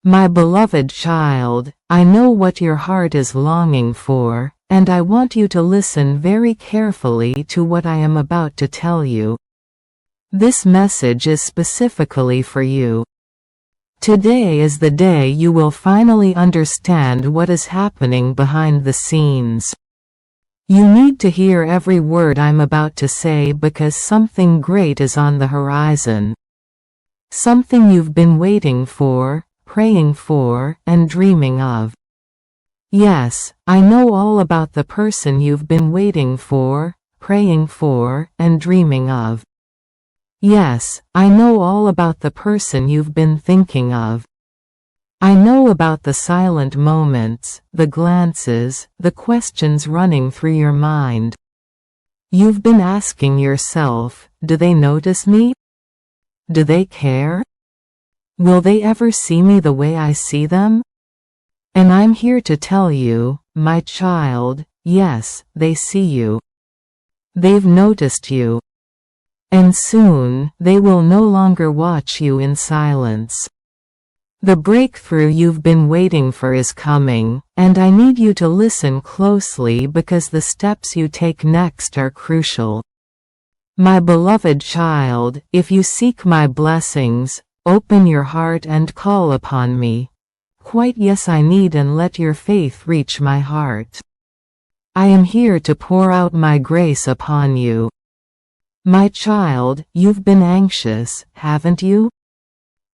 My beloved child, I know what your heart is longing for, and I want you to listen very carefully to what I am about to tell you. This message is specifically for you. Today is the day you will finally understand what is happening behind the scenes. You need to hear every word I'm about to say because something great is on the horizon. Something you've been waiting for, praying for, and dreaming of. Yes, I know all about the person you've been waiting for, praying for, and dreaming of. Yes, I know all about the person you've been thinking of. I know about the silent moments, the glances, the questions running through your mind. You've been asking yourself, do they notice me? Do they care? Will they ever see me the way I see them? And I'm here to tell you, my child, yes, they see you. They've noticed you. And soon, they will no longer watch you in silence. The breakthrough you've been waiting for is coming, and I need you to listen closely because the steps you take next are crucial. My beloved child, if you seek my blessings, open your heart and call upon me. Quite yes, I need and let your faith reach my heart. I am here to pour out my grace upon you. My child, you've been anxious, haven't you?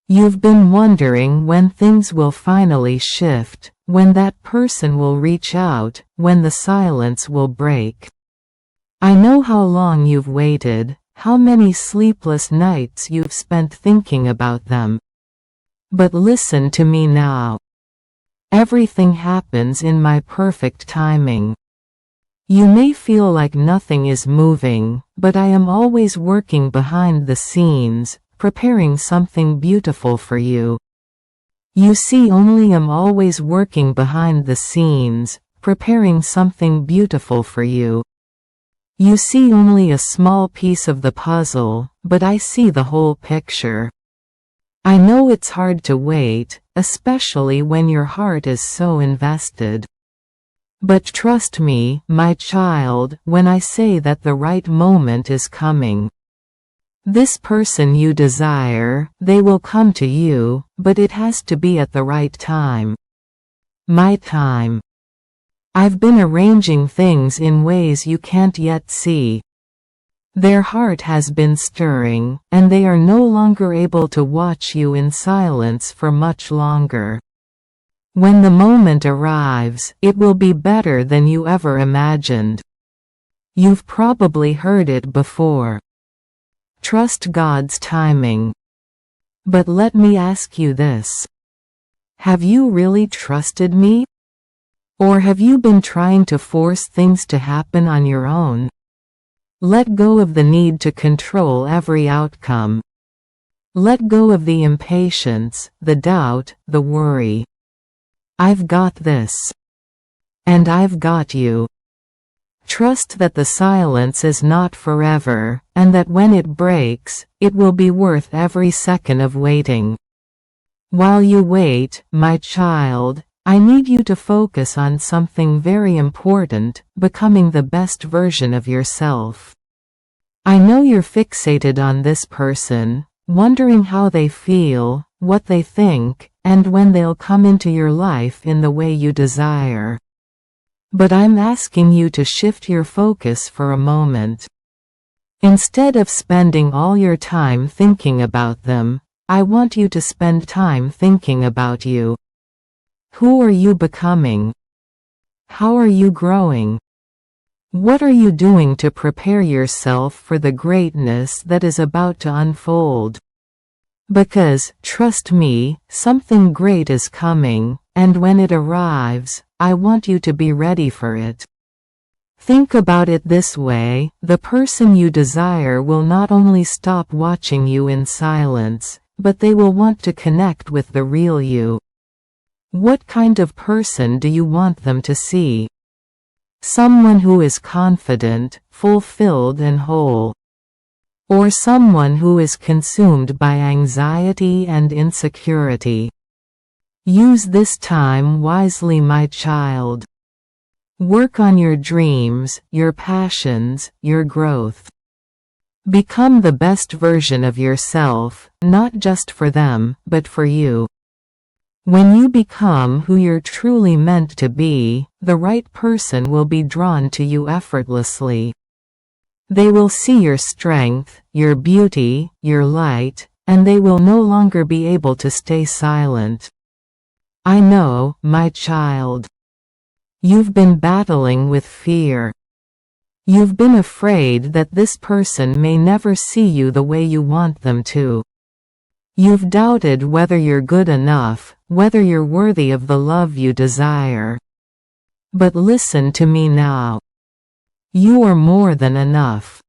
You've been wondering when things will finally shift, when that person will reach out, when the silence will break. I know how long you've waited, how many sleepless nights you've spent thinking about them. But listen to me now. Everything happens in my perfect timing. You may feel like nothing is moving, but I am always working behind the scenes, preparing something beautiful for you. You see, only I'm always working behind the scenes, preparing something beautiful for you. You see only a small piece of the puzzle, but I see the whole picture. I know it's hard to wait, especially when your heart is so invested. But trust me, my child, when I say that the right moment is coming. This person you desire, they will come to you, but it has to be at the right time. My time. I've been arranging things in ways you can't yet see. Their heart has been stirring, and they are no longer able to watch you in silence for much longer. When the moment arrives, it will be better than you ever imagined. You've probably heard it before. Trust God's timing. But let me ask you this. Have you really trusted me? Or have you been trying to force things to happen on your own? Let go of the need to control every outcome. Let go of the impatience, the doubt, the worry. I've got this. And I've got you. Trust that the silence is not forever, and that when it breaks, it will be worth every second of waiting. While you wait, my child, I need you to focus on something very important, becoming the best version of yourself. I know you're fixated on this person, wondering how they feel, what they think, and when they'll come into your life in the way you desire. But I'm asking you to shift your focus for a moment. Instead of spending all your time thinking about them, I want you to spend time thinking about you. Who are you becoming? How are you growing? What are you doing to prepare yourself for the greatness that is about to unfold? Because, trust me, something great is coming, and when it arrives, I want you to be ready for it. Think about it this way, the person you desire will not only stop watching you in silence, but they will want to connect with the real you. What kind of person do you want them to see? Someone who is confident, fulfilled and whole. Or someone who is consumed by anxiety and insecurity. Use this time wisely, my child. Work on your dreams, your passions, your growth. Become the best version of yourself, not just for them, but for you. When you become who you're truly meant to be, the right person will be drawn to you effortlessly. They will see your strength, your beauty, your light, and they will no longer be able to stay silent. I know, my child. You've been battling with fear. You've been afraid that this person may never see you the way you want them to. You've doubted whether you're good enough, whether you're worthy of the love you desire. But listen to me now. You are more than enough.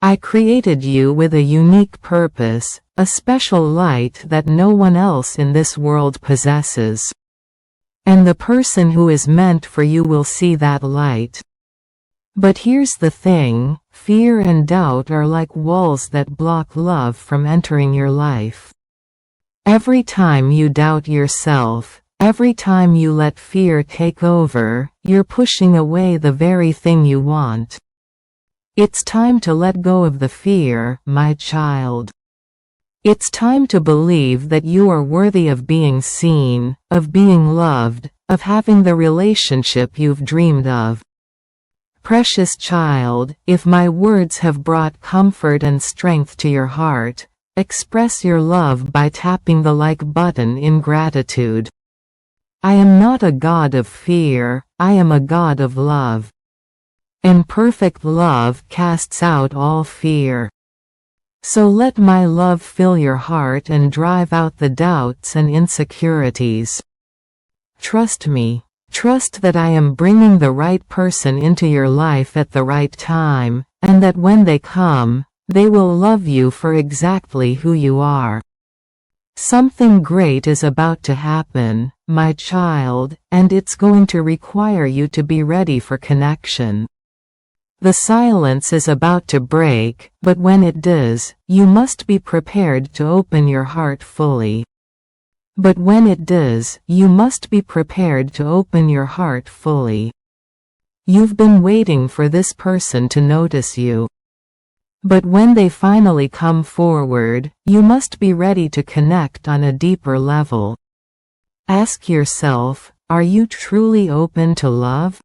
I created you with a unique purpose, a special light that no one else in this world possesses. And the person who is meant for you will see that light. But here's the thing, fear and doubt are like walls that block love from entering your life. Every time you doubt yourself, every time you let fear take over, you're pushing away the very thing you want. It's time to let go of the fear, my child. It's time to believe that you are worthy of being seen, of being loved, of having the relationship you've dreamed of. Precious child, if my words have brought comfort and strength to your heart, express your love by tapping the like button in gratitude. I am not a god of fear, I am a god of love. And perfect love casts out all fear. So let my love fill your heart and drive out the doubts and insecurities. Trust me. Trust that I am bringing the right person into your life at the right time, and that when they come, they will love you for exactly who you are. Something great is about to happen, my child, and it's going to require you to be ready for connection. The silence is about to break, but when it does, you must be prepared to open your heart fully. But when it does, you must be prepared to open your heart fully. You've been waiting for this person to notice you. But when they finally come forward, you must be ready to connect on a deeper level. Ask yourself, are you truly open to love?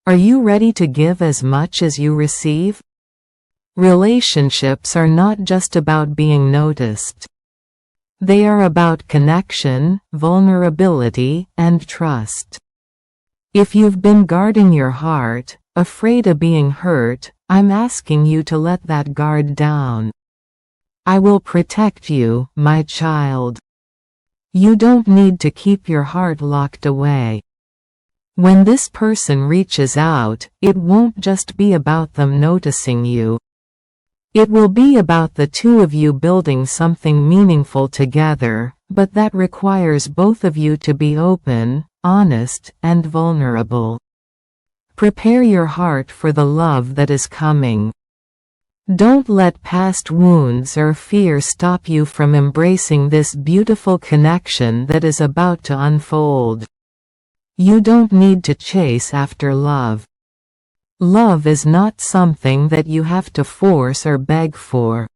Are you ready to give as much as you receive? Relationships are not just about being noticed. They are about connection, vulnerability, and trust. If you've been guarding your heart, afraid of being hurt, I'm asking you to let that guard down. I will protect you, my child. You don't need to keep your heart locked away. When this person reaches out, it won't just be about them noticing you. It will be about the two of you building something meaningful together, but that requires both of you to be open, honest, and vulnerable. Prepare your heart for the love that is coming. Don't let past wounds or fear stop you from embracing this beautiful connection that is about to unfold. You don't need to chase after love. Love is not something that you have to force or beg for.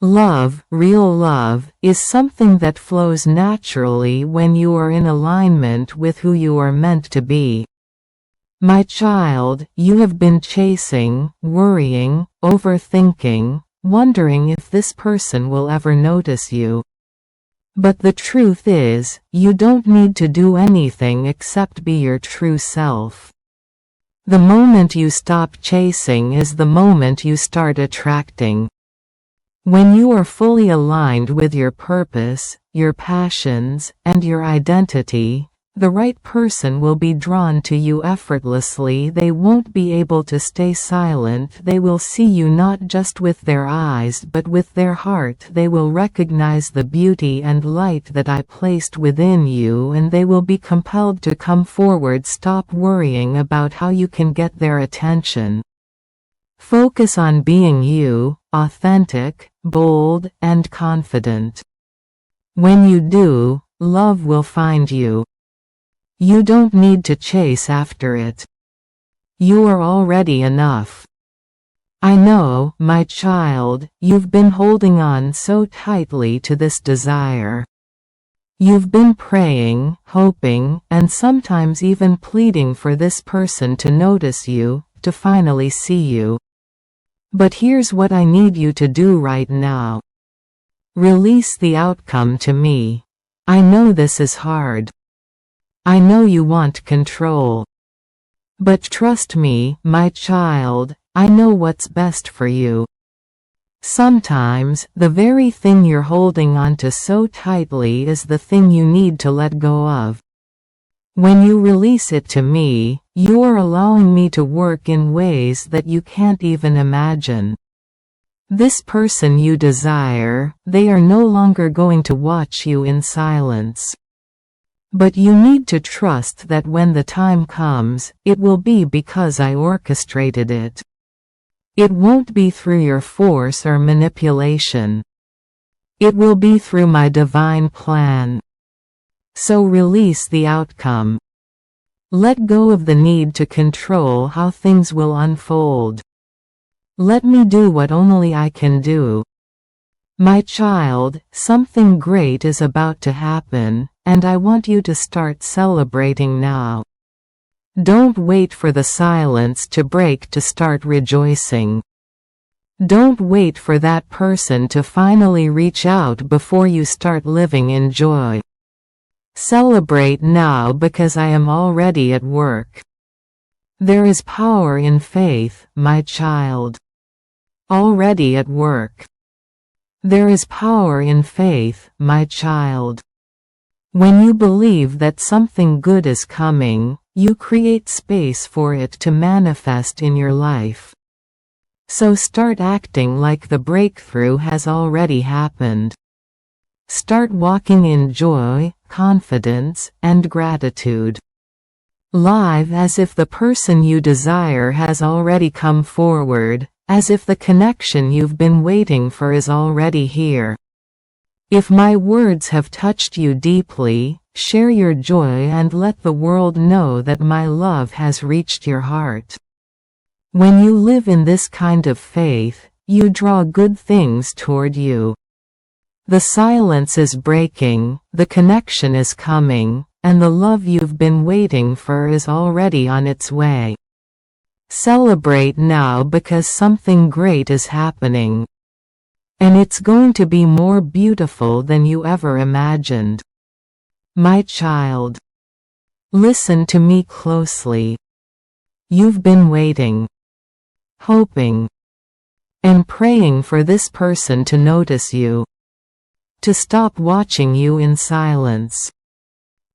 Love, real love, is something that flows naturally when you are in alignment with who you are meant to be. My child, you have been chasing, worrying, overthinking, wondering if this person will ever notice you. But the truth is, you don't need to do anything except be your true self. The moment you stop chasing is the moment you start attracting. When you are fully aligned with your purpose, your passions, and your identity, the right person will be drawn to you effortlessly. They won't be able to stay silent. They will see you not just with their eyes but with their heart. They will recognize the beauty and light that I placed within you, and they will be compelled to come forward. Stop worrying about how you can get their attention. Focus on being you, authentic, bold, and confident. When you do, love will find you. You don't need to chase after it. You are already enough. I know, my child, you've been holding on so tightly to this desire. You've been praying, hoping, and sometimes even pleading for this person to notice you, to finally see you. But here's what I need you to do right now. Release the outcome to me. I know this is hard. I know you want control. But trust me, my child, I know what's best for you. Sometimes, the very thing you're holding on to so tightly is the thing you need to let go of. When you release it to me, you're allowing me to work in ways that you can't even imagine. This person you desire, they are no longer going to watch you in silence. But you need to trust that when the time comes, it will be because I orchestrated it. It won't be through your force or manipulation. It will be through my divine plan. So release the outcome. Let go of the need to control how things will unfold. Let me do what only I can do. My child, something great is about to happen, and I want you to start celebrating now. Don't wait for the silence to break to start rejoicing. Don't wait for that person to finally reach out before you start living in joy. Celebrate now because I am already at work. There is power in faith, my child. Already at work. There is power in faith, my child. When you believe that something good is coming, you create space for it to manifest in your life. So start acting like the breakthrough has already happened. Start walking in joy, confidence, and gratitude. Live as if the person you desire has already come forward, as if the connection you've been waiting for is already here. If my words have touched you deeply, share your joy and let the world know that my love has reached your heart. When you live in this kind of faith, you draw good things toward you. The silence is breaking, the connection is coming, and the love you've been waiting for is already on its way. Celebrate now because something great is happening. And it's going to be more beautiful than you ever imagined. My child. Listen to me closely. You've been waiting, hoping, and praying for this person to notice you, to stop watching you in silence.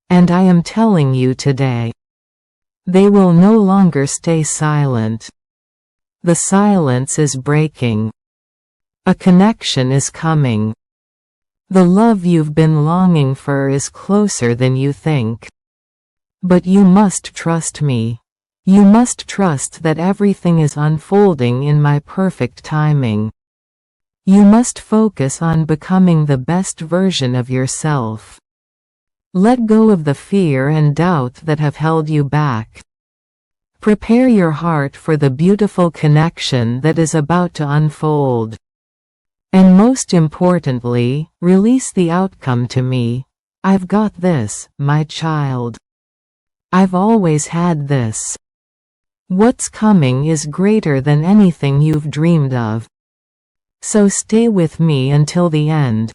And I am telling you today, they will no longer stay silent. The silence is breaking. A connection is coming. The love you've been longing for is closer than you think. But you must trust me. You must trust that everything is unfolding in my perfect timing. You must focus on becoming the best version of yourself. Let go of the fear and doubt that have held you back. Prepare your heart for the beautiful connection that is about to unfold. And most importantly, release the outcome to me. I've got this, my child. I've always had this. What's coming is greater than anything you've dreamed of. So stay with me until the end.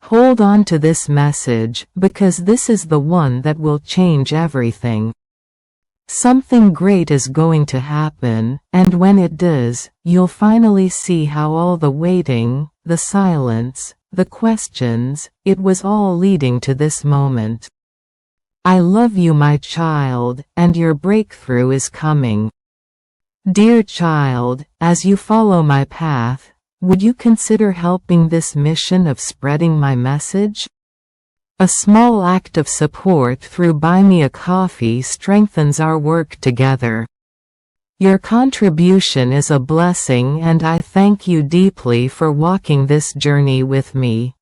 Hold on to this message, because this is the one that will change everything. Something great is going to happen, and when it does, you'll finally see how all the waiting, the silence, the questions, it was all leading to this moment. I love you, my child, and your breakthrough is coming. Dear child, as you follow my path, would you consider helping this mission of spreading my message? A small act of support through Buy Me a Coffee strengthens our work together. Your contribution is a blessing, and I thank you deeply for walking this journey with me.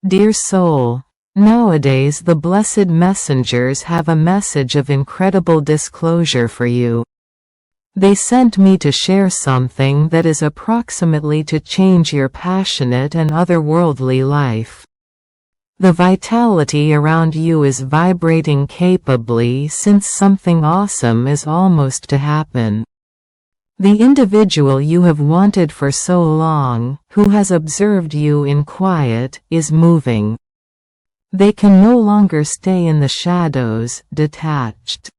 Dear soul. Nowadays the blessed messengers have a message of incredible disclosure for you. They sent me to share something that is approximately to change your passionate and otherworldly life. The vitality around you is vibrating capably since something awesome is almost to happen. The individual you have wanted for so long, who has observed you in quiet, is moving. They can no longer stay in the shadows, detached.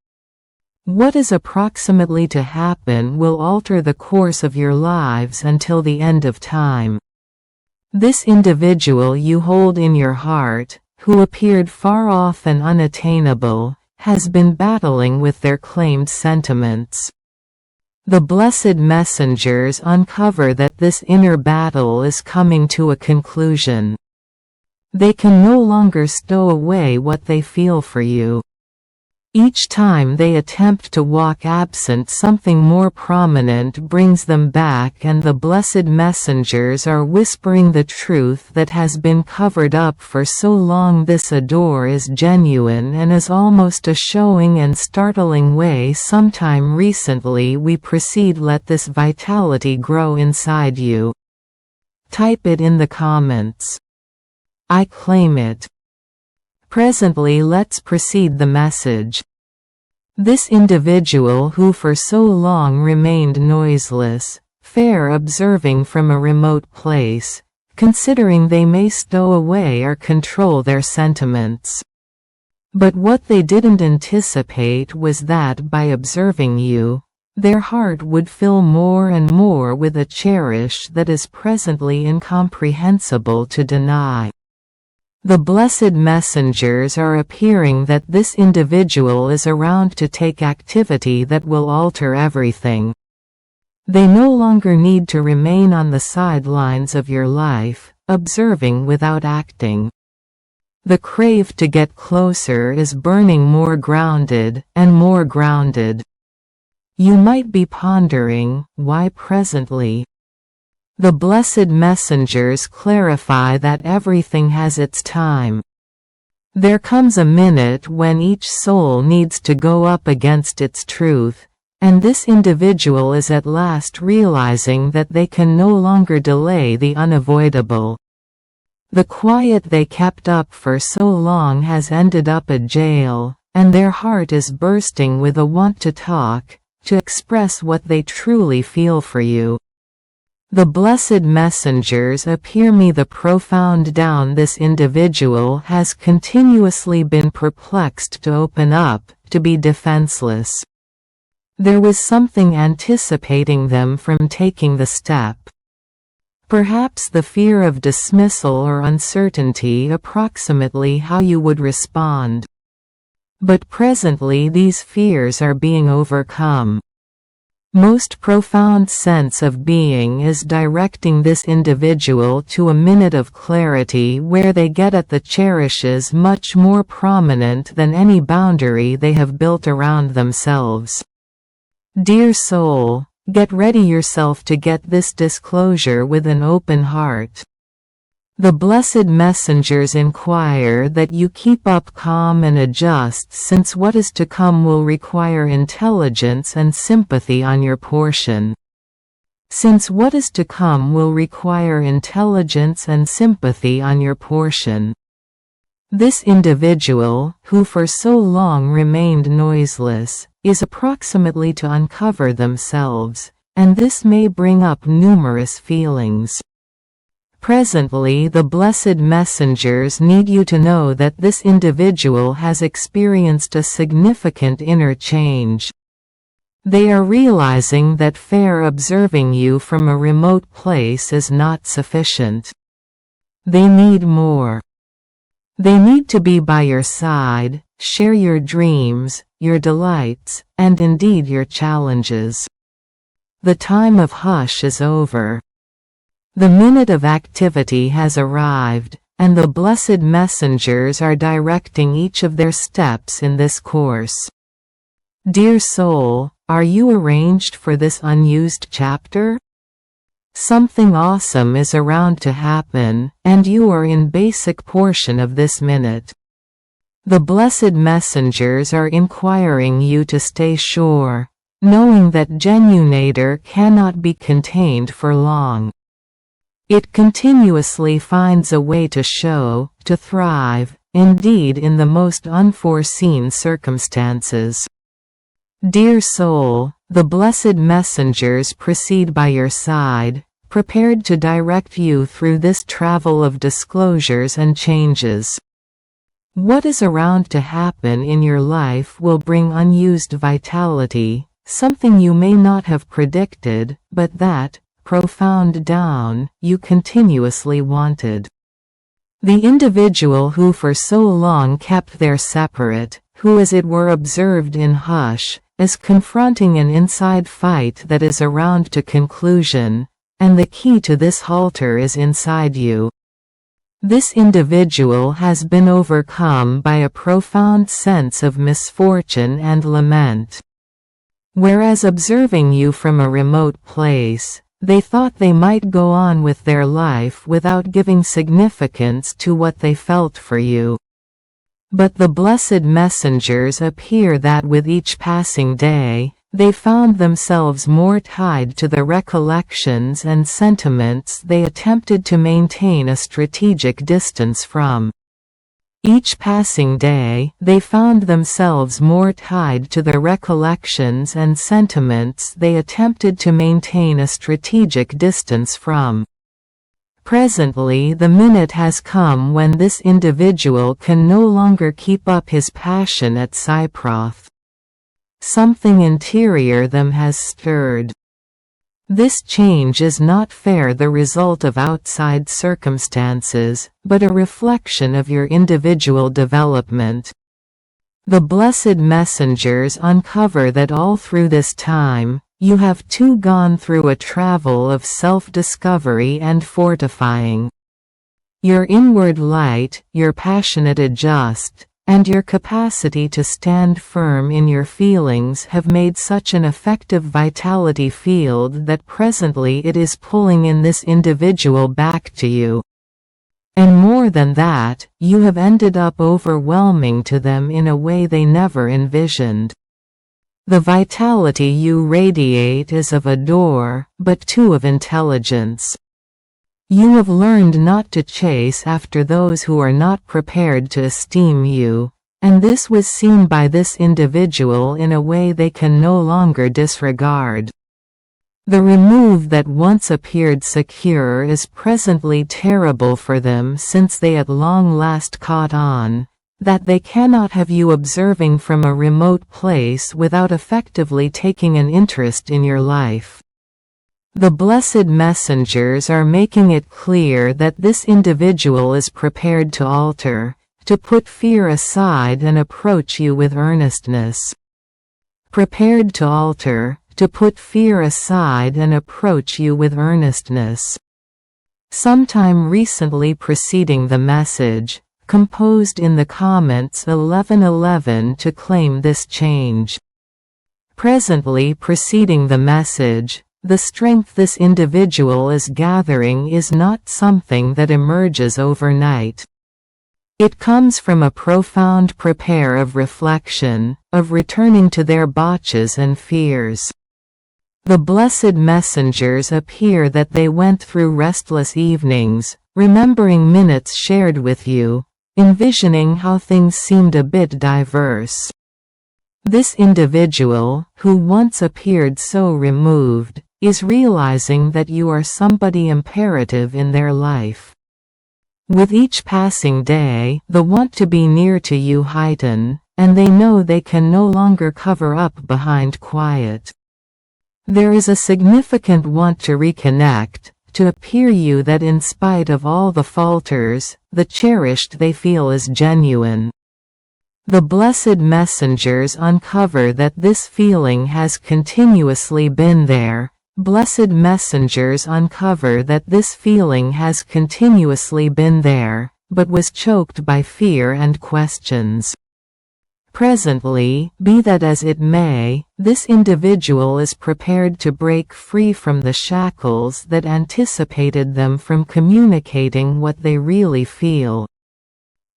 What is approximately to happen will alter the course of your lives until the end of time. This individual you hold in your heart, who appeared far off and unattainable, has been battling with their claimed sentiments. The blessed messengers uncover that this inner battle is coming to a conclusion. They can no longer stow away what they feel for you. Each time they attempt to walk absent, something more prominent brings them back, and the blessed messengers are whispering the truth that has been covered up for so long. This adore is genuine and is almost a showing and startling way. Sometime recently we proceed. Let this vitality grow inside you. Type it in the comments. I claim it. Presently let's proceed the message. This individual who for so long remained noiseless, fair, observing from a remote place, considering they may stow away or control their sentiments. But what they didn't anticipate was that by observing you, their heart would fill more and more with a cherish that is presently incomprehensible to deny. The blessed messengers are appearing that this individual is around to take activity that will alter everything. They no longer need to remain on the sidelines of your life, observing without acting. The crave to get closer is burning more grounded and more grounded. You might be pondering, why presently? The blessed messengers clarify that everything has its time. There comes a minute when each soul needs to go up against its truth, and this individual is at last realizing that they can no longer delay the unavoidable. The quiet they kept up for so long has ended up a jail, and their heart is bursting with a want to talk, to express what they truly feel for you. The blessed messengers appear me the profound down. This individual has continuously been perplexed to open up, to be defenseless. There was something anticipating them from taking the step. Perhaps the fear of dismissal or uncertainty, approximately how you would respond. But presently these fears are being overcome. Most profound sense of being is directing this individual to a minute of clarity where they get at the cherishes much more prominent than any boundary they have built around themselves. Dear soul, get ready yourself to get this disclosure with an open heart. The blessed messengers inquire that you keep up calm and adjust, since what is to come will require intelligence and sympathy on your portion. Since what is to come will require intelligence and sympathy on your portion. This individual, who for so long remained noiseless, is approximately to uncover themselves, and this may bring up numerous feelings. Presently the blessed messengers need you to know that this individual has experienced a significant inner change. They are realizing that fair observing you from a remote place is not sufficient. They need more. They need to be by your side, share your dreams, your delights, and indeed your challenges. The time of hush is over. The minute of activity has arrived, and the blessed messengers are directing each of their steps in this course. Dear soul, are you arranged for this unused chapter? Something awesome is around to happen, and you are in basic portion of this minute. The blessed messengers are inquiring you to stay sure, knowing that genuinator cannot be contained for long. It continuously finds a way to show, to thrive, indeed in the most unforeseen circumstances. Dear soul, the blessed messengers proceed by your side, prepared to direct you through this travel of disclosures and changes. What is around to happen in your life will bring unused vitality, something you may not have predicted, but that, profound down, you continuously wanted. The individual who for so long kept their separate, who as it were observed in hush, is confronting an inside fight that is around to conclusion, and the key to this halter is inside you. This individual has been overcome by a profound sense of misfortune and lament. Whereas observing you from a remote place, they thought they might go on with their life without giving significance to what they felt for you. But the blessed messengers appear that with each passing day, they found themselves more tied to the recollections and sentiments they attempted to maintain a strategic distance from. Each passing day, they found themselves more tied to the recollections and sentiments they attempted to maintain a strategic distance from. Presently the minute has come when this individual can no longer keep up his passion at Cyproth. Something interior them has stirred. This change is not the result of outside circumstances, but a reflection of your individual development. The blessed messengers uncover that all through this time, you have too gone through a travel of self-discovery and fortifying. Your inward light, your passionate adjust, and your capacity to stand firm in your feelings have made such an effective vitality field that presently it is pulling in this individual back to you. And more than that, you have ended up overwhelming to them in a way they never envisioned. The vitality you radiate is of a door, but too of intelligence. You have learned not to chase after those who are not prepared to esteem you, and this was seen by this individual in a way they can no longer disregard. The remove that once appeared secure is presently terrible for them since they at long last caught on that they cannot have you observing from a remote place without effectively taking an interest in your life. The blessed messengers are making it clear that this individual is prepared to alter, to put fear aside and approach you with earnestness. Prepared to alter, to put fear aside and approach you with earnestness. Sometime recently preceding the message, composed in the comments 11:11 to claim this change. Presently preceding the message, the strength this individual is gathering is not something that emerges overnight. It comes from a profound prepare of reflection, of returning to their botches and fears. The blessed messengers appear that they went through restless evenings, remembering minutes shared with you, envisioning how things seemed a bit diverse. This individual, who once appeared so removed, is realizing that you are somebody imperative in their life. With each passing day, the want to be near to you heighten, and they know they can no longer cover up behind quiet. There is a significant want to reconnect, to appear you that in spite of all the falters, the cherished they feel is genuine. The blessed messengers uncover that this feeling has continuously been there. Blessed messengers uncover that this feeling has continuously been there, but was choked by fear and questions. Presently, be that as it may, this individual is prepared to break free from the shackles that anticipated them from communicating what they really feel.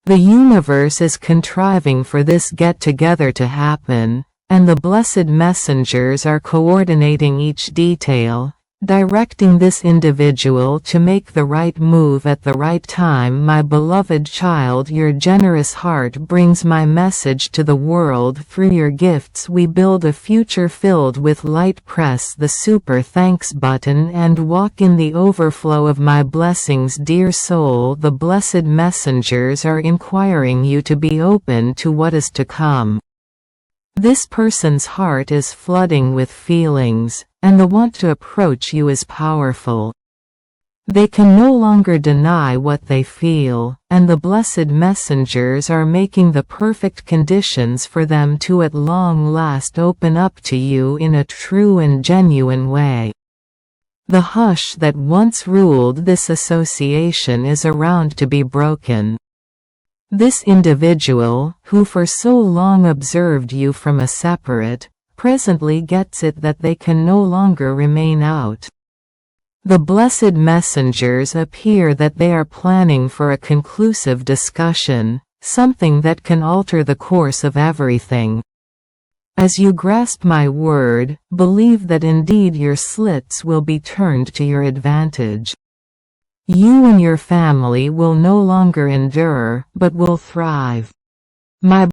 The universe is contriving for this get-together to happen, and the blessed messengers are coordinating each detail, directing this individual to make the right move at the right time. My beloved child, your generous heart brings my message to the world. Through your gifts we build a future filled with light. Press the super thanks button and walk in the overflow of my blessings. Dear soul, the blessed messengers are inquiring you to be open to what is to come. This person's heart is flooding with feelings, and the want to approach you is powerful. They can no longer deny what they feel, and the blessed messengers are making the perfect conditions for them to at long last open up to you in a true and genuine way. The hush that once ruled this association is around to be broken. This individual, who for so long observed you from a separate, presently gets it that they can no longer remain out. The blessed messengers appear that they are planning for a conclusive discussion, something that can alter the course of everything. As you grasp my word, believe that indeed your slits will be turned to your advantage. You and your family will no longer endure, but will thrive. My